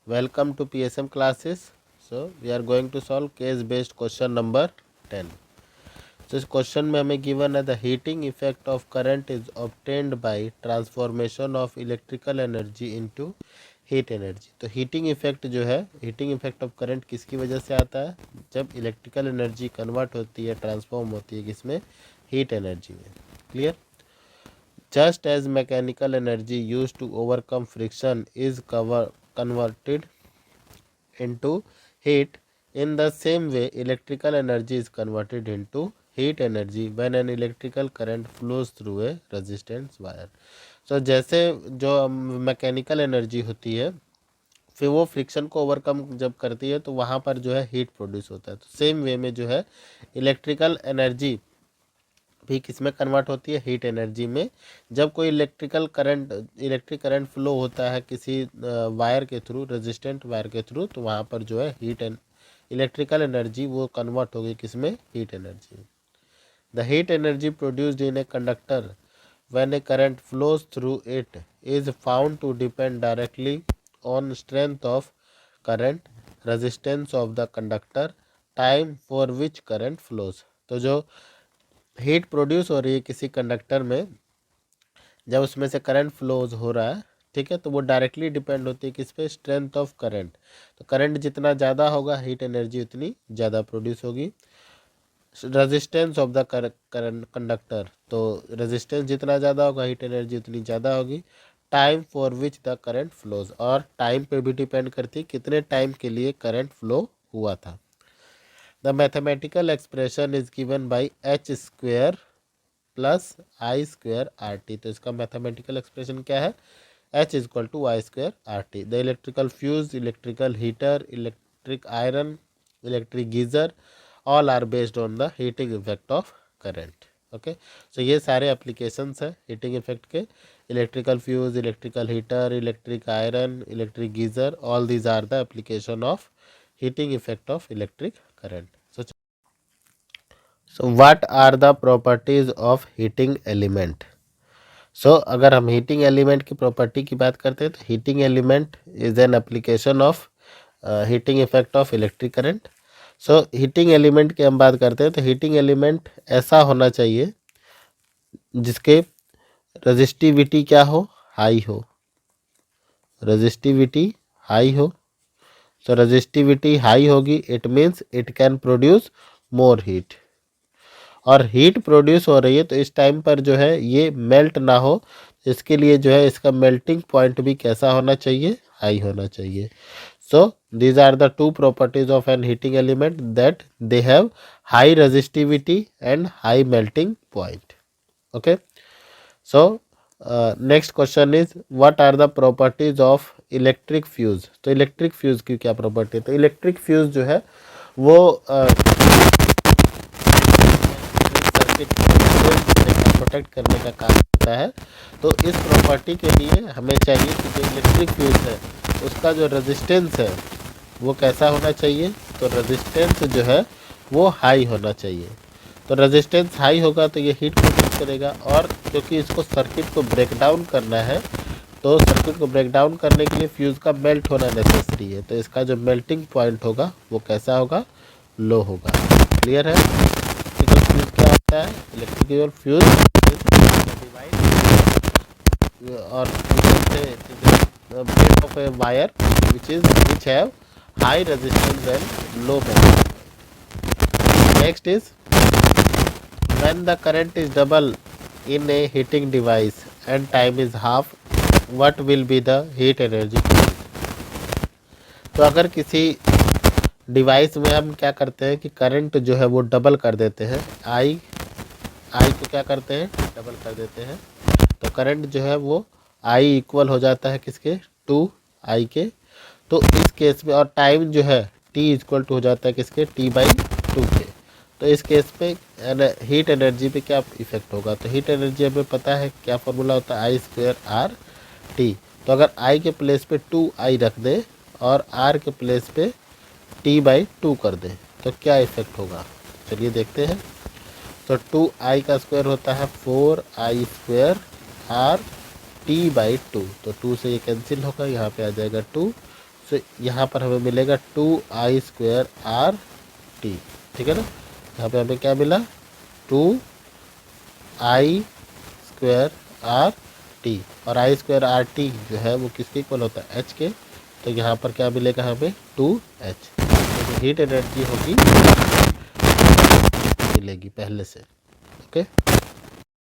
Welcome to PSM classes. So we are going to solve case based question number 10. So इस question में हमें given है the heating effect of current is obtained by transformation of electrical energy into heat energy. तो heating effect जो है, heating effect of current किसकी वजह से आता है? जब इलेक्ट्रिकल एनर्जी कन्वर्ट होती है, ट्रांसफॉर्म होती है किसमें? हीट एनर्जी में। Clear? Just as mechanical energy used to overcome friction is converted into heat, in the same way electrical energy is converted into heat energy when an electrical current flows through a resistance wire. So जैसे जो mechanical energy होती है, फिर वो friction को overcome जब करती है तो वहाँ पर जो है हीट प्रोड्यूस होता है। तो सेम वे में जो है इलेक्ट्रिकल एनर्जी भी किस में कन्वर्ट होती है? हीट एनर्जी में। जब कोई इलेक्ट्रिक करंट फ्लो होता है किसी वायर के थ्रू, रेजिस्टेंट वायर के थ्रू, तो वहाँ पर जो है इलेक्ट्रिकल एनर्जी वो कन्वर्ट होगी किस में? हीट एनर्जी में। The heat energy produced in a conductor when a current flows through it is found to depend directly on strength of current, resistance of the conductor, time for which current flows. तो जो heat produce हो रही है किसी conductor में, जब उसमें से करंट फ्लोज हो रहा है, ठीक है, तो वो डायरेक्टली डिपेंड होती है किस पे? Strength of current. तो करंट जितना ज़्यादा होगा हीट एनर्जी उतनी ज़्यादा प्रोड्यूस होगी। Resistance of the current conductor, तो रेजिस्टेंस जितना ज़्यादा होगा हीट एनर्जी उतनी ज़्यादा होगी। Time for which the current flows, और टाइम पे भी डिपेंड करती है कितने टाइम के लिए करंट फ्लो हुआ था। The mathematical expression is given by h square plus I square RT। तो इसका मैथमेटिकल एक्सप्रेशन क्या है? h is equal to y square R T. The electrical fuse, electrical heater, electric iron, electric geyser all are based on the heating effect of current. Okay, so ये सारे applications हैं heating effect के। Electrical fuse, electrical heater, electric iron, electric geyser, all these are the application of heating effect of electric current. So what are the properties of heating element? So अगर हम heating element की property की बात करते हैं तो heating element is an application of heating effect of electric current. So heating element की हम बात करते हैं तो heating element ऐसा होना चाहिए जिसके resistivity क्या हो? हाई हो। resistivity हाई हो, तो रेजिस्टिविटी हाई होगी, it means it can produce more heat. और हीट प्रोड्यूस हो रही है तो इस टाइम पर जो है ये मेल्ट ना हो, इसके लिए जो है इसका मेल्टिंग पॉइंट भी कैसा होना चाहिए? हाई होना चाहिए। So these are the two properties of an heating element, that they have high resistivity and high melting point. Okay, so next question is what are the properties of electric fuse. तो electric fuse की क्या property है? तो electric fuse जो है वो circuit को protect करने का काम करता है। तो इस प्रॉपर्टी के लिए हमें चाहिए कि जो इलेक्ट्रिक फ्यूज है उसका जो रेजिस्टेंस है वो कैसा होना चाहिए? तो रेजिस्टेंस जो है वो हाई होना चाहिए। तो रेजिस्टेंस हाई होगा तो ये हीट प्रोड्यूस करेगा, और क्योंकि इसको सर्किट को ब्रेक डाउन करना है तो सर्किट को ब्रेक डाउन करने के लिए फ्यूज़ का मेल्ट होना नेसेसरी है। तो इसका जो मेल्टिंग पॉइंट होगा वो कैसा होगा? लो होगा। क्लियर है? इलेक्ट्रिकल फ्यूज़ क्या होता है? इलेक्ट्रिकल फ्यूज़ और blade of a wire which have high resistance and low voltage. Next is when the current is double in a heating device and time is half, what will be the heat energy? तो अगर किसी device में हम क्या करते हैं कि current जो है वो डबल कर देते हैं, आई को क्या करते हैं? डबल कर देते हैं। तो करंट जो है वो आई इक्वल हो जाता है किसके? 2I के। तो इस केस में और टाइम जो है T इक्वल टू हो जाता है किसके? T/2 के। तो इस केस पे हीट एनर्जी पे क्या इफेक्ट होगा? तो हीट एनर्जी हमें पता है क्या फॉर्मूला होता है? I²R/T। तो अगर I के प्लेस पे 2I रख दें और R के प्लेस पे T/2 कर दें तो क्या इफेक्ट होगा? चलिए देखते हैं। तो 2I का स्क्वायर होता है 4I²R T/2। तो 2 से ये कैंसिल होगा, यहाँ पे आ जाएगा 2, सो यहाँ पर हमें मिलेगा 2I² RT, ठीक है ना। यहाँ पे हमें क्या मिला 2I² RT, और I² RT जो है वो किसके इक्वल होता है, H के। तो यहाँ पर क्या मिलेगा हमें 2H, तो हीट एनर्जी होगी मिलेगी पहले से। ओके।